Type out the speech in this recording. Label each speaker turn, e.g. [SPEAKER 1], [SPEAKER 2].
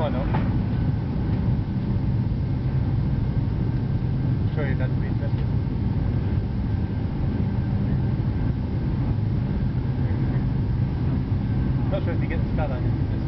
[SPEAKER 1] Why not? I'm sure your dad would be interested. Not sure if you get the Skyline.